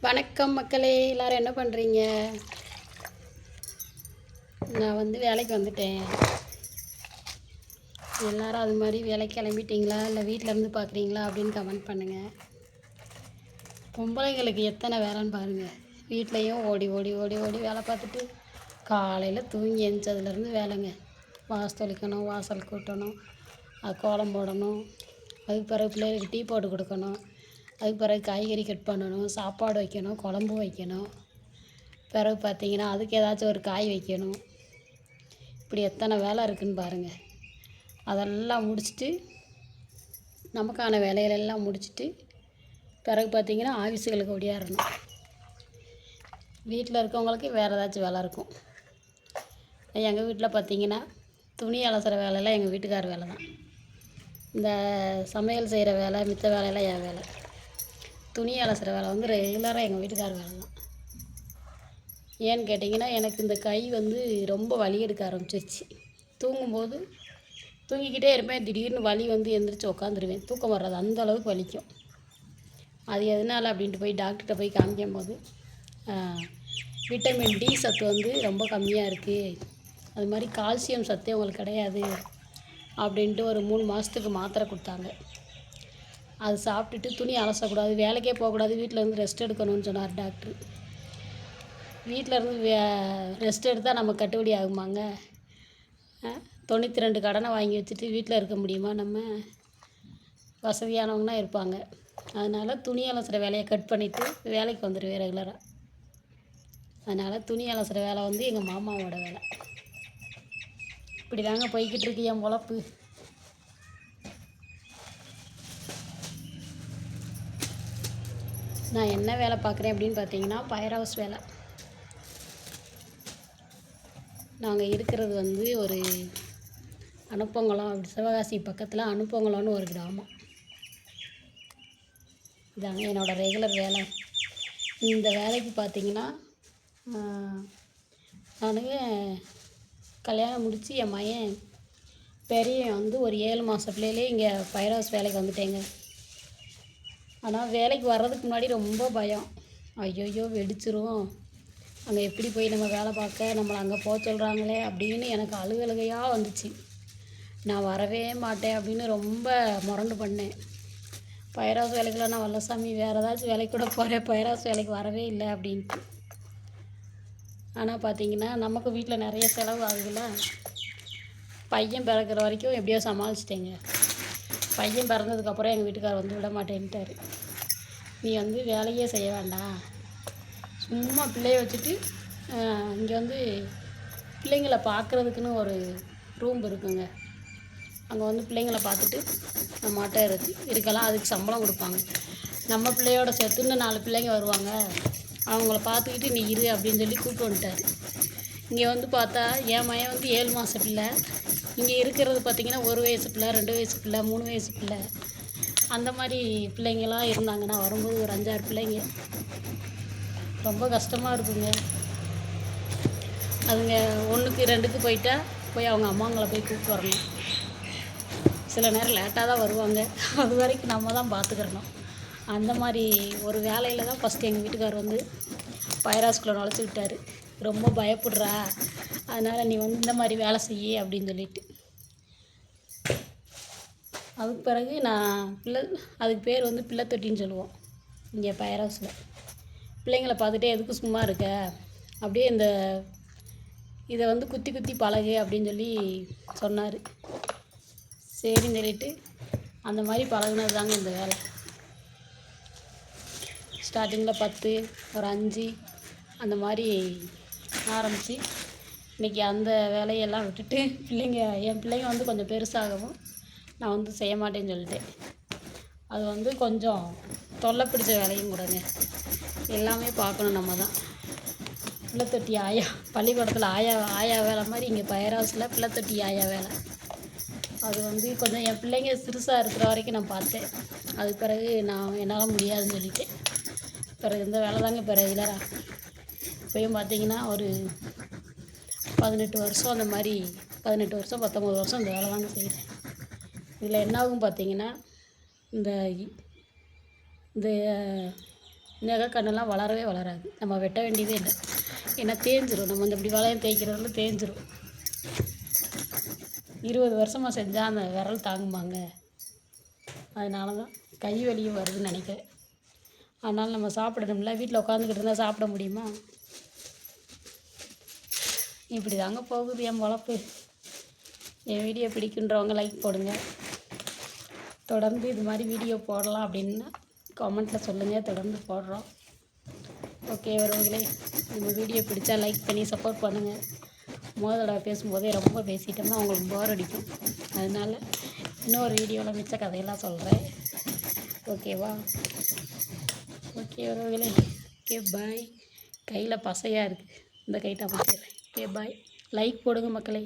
வணக்கம் மக்களே, எல்லோரும் என்ன பண்ணுறீங்க? நான் வேலைக்கு வந்துட்டேன். எல்லோரும் அது மாதிரி வேலைக்கு கிளம்பிட்டீங்களா, இல்லை வீட்டிலேருந்து பார்க்குறீங்களா அப்படின்னு கமெண்ட் பண்ணுங்கள். பொம்பளைங்களுக்கு எத்தனை வேலைன்னு பாருங்கள். வீட்லேயும் ஓடி ஓடி ஓடி ஓடி வேலை பார்த்துட்டு காலையில் தூங்கி எழுந்ததுலேருந்து வேலைங்க. வாசல் தெளிக்கணும், வாசல் கூட்டணும், அது கோலம் போடணும், அதுக்கு பிறகு பிள்ளைகளுக்கு டீ போட்டு கொடுக்கணும், அதுக்கு பிறகு காய்கறி கட் பண்ணணும், சாப்பாடு வைக்கணும், குழம்பு வைக்கணும், பிறகு பார்த்திங்கன்னா அதுக்கு ஏதாச்சும் ஒரு காய் வைக்கணும். இப்படி எத்தனை வேலை இருக்குதுன்னு பாருங்கள். அதெல்லாம் முடிச்சுட்டு நமக்கான வேலைகளெல்லாம் முடிச்சுட்டு பிறகு பார்த்திங்கன்னா ஆஃபீஸுகளுக்கு ஓடியாரணும். வீட்டில் இருக்கவங்களுக்கு வேறு ஏதாச்சும் வேலை இருக்கும். எங்கள் வீட்டில் பார்த்திங்கன்னா துணி அலசுகிற வேலையெல்லாம் எங்கள் வீட்டுக்கார் வேலை தான். இந்த சமையல் செய்கிற வேலை, மித்த வேலையெல்லாம் என் வேலை. துணி அலசுகிற வேலை ரெகுலராக எங்கள் வீட்டுக்கார் வேலை தான். ஏன்னு கேட்டிங்கன்னா, எனக்கு இந்த கை ரொம்ப வலி எடுக்க ஆரம்பிச்சிருச்சு. தூங்கும்போது தூங்கிக்கிட்டே இருப்பேன், திடீர்னு வலி எந்திரிச்சு உட்காந்துருவேன். தூக்கம் வர்றது அந்த அளவுக்கு வலிக்கும். அது எதனால் அப்படின்ட்டு போய் டாக்டர்கிட்ட போய் காமிக்கும்போது விட்டமின் டி சத்து ரொம்ப கம்மியாக இருக்குது, அது மாதிரி கால்சியம் சத்தே உங்களுக்கு கிடையாது அப்படின்ட்டு ஒரு 3 மாதத்துக்கு மாத்திரை கொடுத்தாங்க. அது சாப்பிட்டுட்டு துணி அலசக்கூடாது, வேலைக்கே போகக்கூடாது, வீட்டில் ரெஸ்ட் எடுக்கணும்னு சொன்னார் டாக்டர். வீட்டில் ரெஸ்ட் எடுத்தால் நம்ம கட்டுப்படி ஆகுமாங்க? 92 கடனை வாங்கி வச்சுட்டு வீட்டில் இருக்க முடியுமா? நம்ம வசதியானவங்கன்னா இருப்பாங்க. அதனால் துணி அலசுகிற வேலையை கட் பண்ணிவிட்டு வேலைக்கு வந்துடுவேன் ரெகுலராக. அதனால் துணி அலசுகிற வேலை எங்கள் மாமாவோட வேலை. இப்படி தாங்க போய்கிட்டு இருக்கு என் பொழப்பு. நான் என்ன வேலை பார்க்குறேன் அப்படின்னு பார்த்தீங்கன்னா, ஃபயர் ஹவுஸ் வேலை. நாங்கள் இருக்கிறது ஒரு அனுப்பங்குளம், அப்படி சிவகாசி பக்கத்தில் அனுப்பங்குளம்னு ஒரு கிராமம். இதாங்க என்னோடய ரெகுலர் வேலை. இந்த வேலைக்கு பார்த்தீங்கன்னா, நான் கல்யாணம் முடித்து என் மகன் பெரியவன் ஒரு 7 மாத பிள்ளையிலே இங்கே ஃபயர் ஹவுஸ் வேலைக்கு வந்துட்டேங்க. ஆனால் வேலைக்கு வர்றதுக்கு முன்னாடி ரொம்ப பயம். ஐயோ வெடிச்சிரும், அங்கே எப்படி போய் நம்ம வேலை பார்க்க, நம்மளை அங்கே போக சொல்கிறாங்களே அப்படின்னு எனக்கு அழுகழுகையாக வந்துச்சு. நான் வரவே மாட்டேன் அப்படின்னு ரொம்ப முரண்டு பண்ணேன். ஃபயர் ஹவுஸ் வேலைக்கெலாம் நான் வரல சாமி, வேறு ஏதாச்சும் வேலைக்கு கூட போகிறேன், ஃபயர் ஹவுஸ் வேலைக்கு வரவே இல்லை அப்படின்ட்டு. ஆனால் பார்த்திங்கன்னா நமக்கு வீட்டில் நிறைய செலவு ஆகுதுல்ல. பையன் பிறக்கிற வரைக்கும் எப்படியோ சமாளிச்சிட்டேங்க. பையன் பிறந்ததுக்கப்புறம் எங்கள் வீட்டுக்கார் விட மாட்டேன்ட்டார். நீ வேலையே செய்ய வேண்டாம், சும்மா பிள்ளைய வச்சுட்டு இங்கே பிள்ளைங்களை பார்க்குறதுக்குன்னு ஒரு ரூம் இருக்குங்க. அங்கே பிள்ளைங்களை பார்த்துட்டு நம்மகிட்ட இருக்கலாம், அதுக்கு சம்பளம் கொடுப்பாங்க. நம்ம பிள்ளையோட சேர்த்து இன்னும் 4 பிள்ளைங்க வருவாங்க, அவங்கள பார்த்துக்கிட்டு நீ இரு அப்படின்னு சொல்லி கூப்பிட்டு வந்துட்டார். இங்கே பார்த்தா என் மகன் 7 மாத பிள்ளை. இங்கே இருக்கிறது பார்த்திங்கன்னா 1 வயசு பிள்ளை, 2 வயசு பிள்ளை, 3 வயசு பிள்ளை, அந்த மாதிரி பிள்ளைங்களாம் இருந்தாங்க. நான் வரும்போது ஒரு 5-6 பிள்ளைங்க. ரொம்ப கஷ்டமாக இருக்குங்க. அதுங்க 1க்கு 2க்கு போயிட்டா போய் அவங்க அம்மாங்களை போய் கூப்பிட்டு வரணும். சில நேரம் லேட்டாக தான் வருவாங்க, அது வரைக்கும் நம்ம தான் பார்த்துக்கிறணும். அந்த மாதிரி ஒரு வேலையில் தான் ஃபஸ்ட்டு எங்கள் வீட்டுக்கார் ஃபயர் ஹவுஸ்குள்ளே நுழைச்சி விட்டார். ரொம்ப பயப்படுறா, அதனால் நீ இந்த மாதிரி வேலை செய்ய அப்படின்னு சொல்லிட்டு. அதுக்கு பிறகு நான் அதுக்கு பேர் பிள்ளை தொட்டின்னு சொல்லுவோம் இங்கே ஃபயர் ஹவுஸில். பிள்ளைங்களை பார்த்துட்டே எதுக்கு சும்மா இருக்க, அப்படியே இதை குத்தி குத்தி பழகு அப்படின்னு சொல்லி சொன்னார். சரின்னு சொல்லிட்டு அந்த மாதிரி பழகுனது தாங்க இந்த வேலை. ஸ்டார்டிங்கில் 10, ஒரு 5 அந்த மாதிரி ஆரம்பித்து இன்றைக்கி அந்த வேலையெல்லாம் விட்டுட்டு என் பிள்ளைங்க கொஞ்சம் பெருசாகவும் நான் செய்ய மாட்டேன்னு சொல்லிட்டேன். அது கொஞ்சம் தொல்லை பிடிச்ச வேலையும் கூடங்க. எல்லாமே பார்க்கணும் நம்ம தான். பிள்ளை தொட்டி ஆயா, பள்ளிக்கூடத்தில் ஆயா வேலை மாதிரி இங்கே ஃபயர் ஹவுஸில் பிள்ளை தொட்டி ஆயா வேலை. அது கொஞ்சம் என் பிள்ளைங்க சிறுசாக இருக்கிற வரைக்கும் நான் பார்த்தேன். அதுக்கு பிறகு நான் என்னால் முடியாதுன்னு சொல்லிட்டேன். பிறகு இந்த வேலை தாங்க இப்போ ரெகுலராக. இப்போயும் பார்த்திங்கன்னா ஒரு 18 வருஷம், அந்த மாதிரி 18 வருஷம் 19 வருஷம் இந்த வேலை தாங்க செய்கிறேன். இதில் என்னாகும் பார்த்திங்கன்னா, இந்த இந்த நெகக்கண்ணெல்லாம் வளரவே வளராது. நம்ம வெட்ட வேண்டியதே இல்லை. ஏன்னா தேஞ்சிரும். நம்ம இந்த இப்படி வளையம் தேய்க்கிறதுல தேஞ்சிரும். 20 வருஷமாக செஞ்சால் அந்த விரல் தாங்குமாங்க? அதனால தான் கை வலியும் வருதுன்னு நினைக்கிறேன். அதனால் நம்ம சாப்பிடணும்ல. வீட்டில் உட்காந்துக்கிட்டு இருந்தால் சாப்பிட முடியுமா? இப்படி தாங்க போகுது என் பொழப்பு. என் வீடியோ பிடிக்குன்றவங்க லைக் போடுங்க. தொடர்ந்து இது மாதிரி வீடியோ போடலாம் அப்படின்னா கமெண்ட்டில் சொல்லுங்கள். தொடர்ந்து போடுறோம். ஓகே உறவுகளே, நம்ம வீடியோ பிடிச்சா லைக் பண்ணி சப்போர்ட் பண்ணுங்கள். தடவை பேசும்போதே ரொம்ப பேசிட்டோம்னா உங்களுக்கு போர் அடிக்கும். அதனால் இன்னொரு வீடியோவில் மிச்ச கதையெல்லாம் சொல்கிறேன். ஓகேவா? ஓகே உறவுகளே, ஓகே பாய். கையில் பசையாக இருக்குது, இந்த கைட்டை மாற்றிடுறேன். Okay bye. லைக் போடுங்க மக்களே.